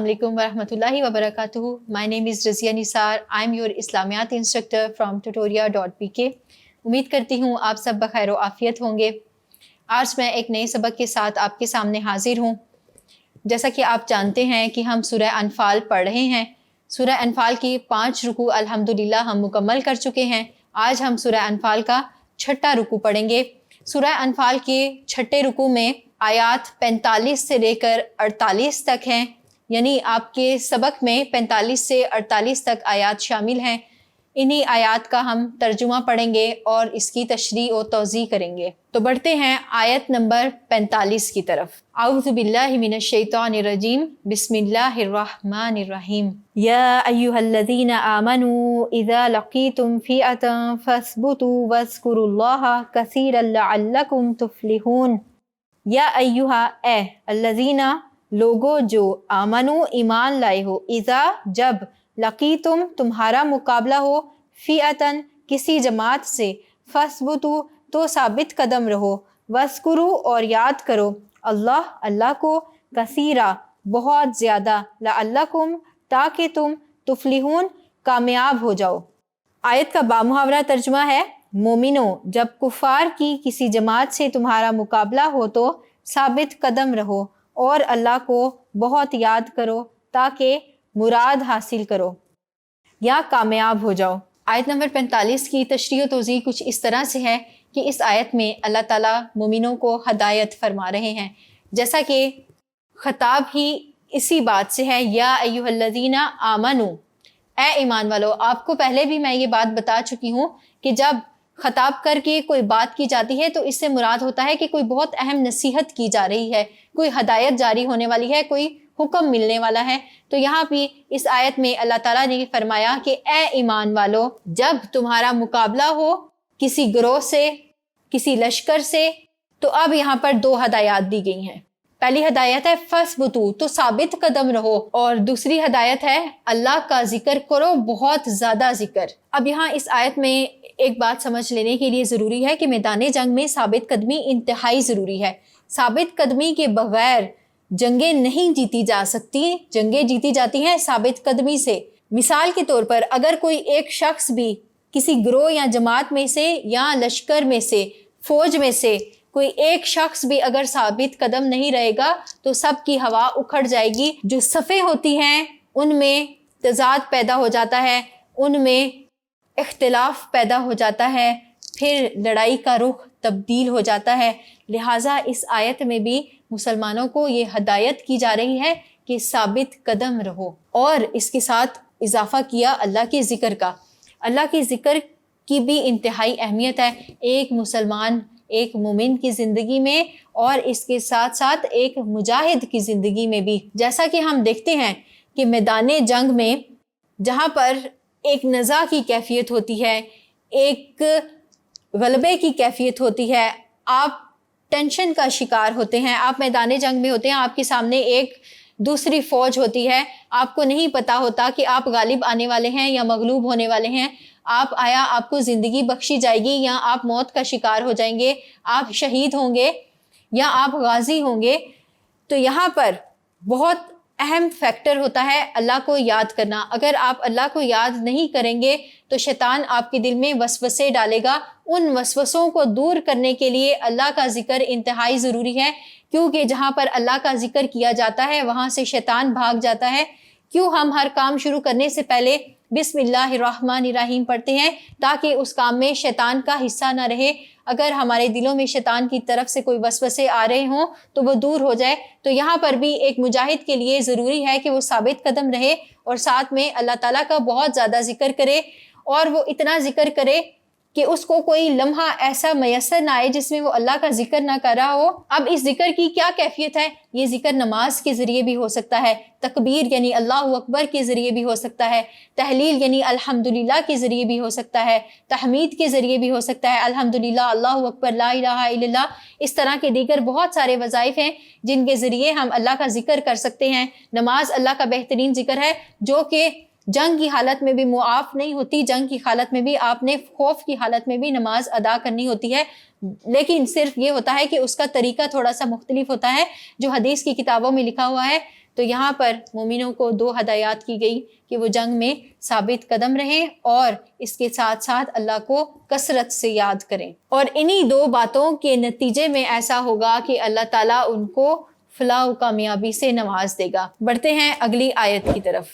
Assalamualaikum warahmatullahi wabarakatuh. My name is Razia Nisar. I'm your Islamiyat instructor from tutoria.pk. उम्मीद करती हूँ आप सब बखैर व आफियत होंगे। आज मैं एक नए सबक के साथ आपके सामने हाजिर हूँ। जैसा कि आप जानते हैं कि हम सूरह अनफाल पढ़ रहे हैं। सूरह अनफाल की 5 रुकू अल्हम्दुलिल्लाह हम मुकम्मल कर चुके हैं। आज हम सूरह अनफाल का 6ठा रुकू पढ़ेंगे। सूरह अनफाल के 6ठे रुकू में आयात 45 से लेकर 48 तक हैं, यानी आपके सबक में 45 से 48 तक आयात शामिल हैं। इन्हीं आयात का हम तर्जुमा पढ़ेंगे और इसकी तशरीह और तौज़ीह करेंगे। तो बढ़ते हैं आयत नंबर 45 की तरफ। औज़ु बिल्लाहि मिनश शैतानिर रजीम, बिस्मिल्लाहिर रहमानिर रहीम। या अय्युहल्लज़ीना आमनू इज़ा लक़ीतुम फ़िअतन फ़स्बुतू वज़्कुरुल्लाहा कसीरन लअल्लकुम तुफ़्लिहून। या अय्युहा ए अल्लज़ीना लोगो जो आमनू ईमान लाए हो, इज़ा जब, लक़ीतुम तुम्हारा मुकाबला हो, फ़िअतन किसी जमात से, फ़स्बुतू तो साबित कदम रहो, वज़्कुरू और याद करो, अल्लाह को, कसीरा बहुत ज़्यादा, लअल्लकुम ताकि तुम, तुफ़्लिहून कामयाब हो जाओ। आयत का बामुहावरा तर्जुमा है, मोमिनो जब कुफ़ार की किसी जमात से तुम्हारा मुकाबला हो तो साबित कदम रहो और अल्लाह को बहुत याद करो ताकि मुराद हासिल करो या कामयाब हो जाओ। आयत नंबर 45 की तशरीह व तौज़ीह कुछ इस तरह से है कि इस आयत में अल्लाह ताला मोमिनों को हदायत फरमा रहे हैं, जैसा कि खिताब ही इसी बात से है, या अय्युहल्लज़ीना आमनू, ए ईमान वालो। आपको पहले भी मैं ये बात बता चुकी हूँ कि जब खिताब करके कोई बात की जाती है तो इससे मुराद होता है कि कोई बहुत अहम नसीहत की जा रही है, कोई हदायत जारी होने वाली है, कोई हुक्म मिलने वाला है। तो यहाँ भी इस आयत में अल्लाह ताला ने फरमाया कि ए ईमान वालो, जब तुम्हारा मुकाबला हो किसी गिरोह से, किसी लश्कर से, तो अब यहाँ पर 2 हदायत दी गई हैं। पहली हदायत है फस्बुतू, तो साबित कदम रहो, और दूसरी हदायत है अल्लाह का जिक्र करो, बहुत ज़्यादा जिक्र। अब यहाँ इस आयत में एक बात समझ लेने के लिए ज़रूरी है कि मैदान जंग में साबित कदमी इंतहाई ज़रूरी है। साबित कदमी के बगैर जंगें नहीं जीती जा सकती। जंगें जीती जाती हैं साबित कदमी से। मिसाल के तौर पर अगर कोई एक शख्स भी किसी गिरोह या जमात में से या लश्कर में से, फौज में से कोई एक शख्स भी अगर साबित कदम नहीं रहेगा तो सब की हवा उखड़ जाएगी। जो सफ़े होती हैं उनमें तज़ाद पैदा हो जाता है, उनमें इख्तिलाफ पैदा हो जाता है, फिर लड़ाई का रुख तब्दील हो जाता है। लिहाजा इस आयत में भी मुसलमानों को ये हदायत की जा रही है कि साबित कदम रहो, और इसके साथ इजाफ़ा किया अल्लाह के ज़िक्र का। अल्लाह के ज़िक्र की भी इंतहाई अहमियत है एक मुसलमान, एक मोमिन की ज़िंदगी में, और इसके साथ साथ एक मुजाहिद की ज़िंदगी में भी। जैसा कि हम देखते हैं कि मैदान जंग में जहाँ पर एक नज़ा की कैफियत होती है, एक गलबे की कैफियत होती है, आप टेंशन का शिकार होते हैं, आप मैदान जंग में होते हैं, आपके सामने एक दूसरी फ़ौज होती है, आपको नहीं पता होता कि आप गालिब आने वाले हैं या मगलूब होने वाले हैं, आपको ज़िंदगी बख्शी जाएगी या आप मौत का शिकार हो जाएंगे, आप शहीद होंगे या आप गाजी होंगे। तो यहाँ पर बहुत अहम फैक्टर होता है अल्लाह को याद करना। अगर आप अल्लाह को याद नहीं करेंगे तो शैतान आपके दिल में वसवसे डालेगा। उन वसवसों को दूर करने के लिए अल्लाह का जिक्र इंतहाई ज़रूरी है, क्योंकि जहाँ पर अल्लाह का जिक्र किया जाता है वहाँ से शैतान भाग जाता है। क्यों हम हर काम शुरू करने से पहले बिस्मिल्लाहिर्रहमानिर्रहीम पढ़ते हैं, ताकि उस काम में शैतान का हिस्सा ना रहे। अगर हमारे दिलों में शैतान की तरफ से कोई वसवसे आ रहे हों तो वो दूर हो जाए। तो यहाँ पर भी एक मुजाहिद के लिए ज़रूरी है कि वो साबित कदम रहे और साथ में अल्लाह ताला का बहुत ज़्यादा जिक्र करे, और वो इतना जिक्र करे कि उसको कोई लम्हा ऐसा मैसर ना आए जिसमें वो अल्लाह का जिक्र ना कर रहा हो। अब इस जिक्र की क्या कैफियत है? ये जिक्र नमाज के ज़रिए भी हो सकता है, तकबीर यानी अल्लाहु अकबर के ज़रिए भी हो सकता है, तहलील यानी अल्हम्दुलिल्लाह के ज़रिए भी हो सकता है, तहमीद के ज़रिए भी हो सकता है, अल्हम्दुलिल्लाह, अल्लाहु अकबर, ला इलाहा इल्लल्लाह। इस तरह के दीगर बहुत सारे वज़ाइफ हैं जिनके ज़रिए हम अल्लाह का जिक्र कर सकते हैं। नमाज अल्लाह का बेहतरीन जिक्र है, जो कि जंग की हालत में भी मुआफ़ नहीं होती। जंग की हालत में भी आपने खौफ की हालत में भी नमाज अदा करनी होती है, लेकिन सिर्फ ये होता है कि उसका तरीका थोड़ा सा मुख्तलिफ होता है। जो हदीस की किताबों में लिखा हुआ है تو یہاں پر مومنوں کو 2 ہدایات کی گئی کہ وہ جنگ میں ثابت قدم رہیں اور اس کے ساتھ ساتھ اللہ کو کثرت سے یاد کریں، اور انہی 2 باتوں کے نتیجے میں ایسا ہوگا کہ اللہ تعالیٰ ان کو فلاح و کامیابی سے نواز دے گا۔ بڑھتے ہیں اگلی آیت کی طرف۔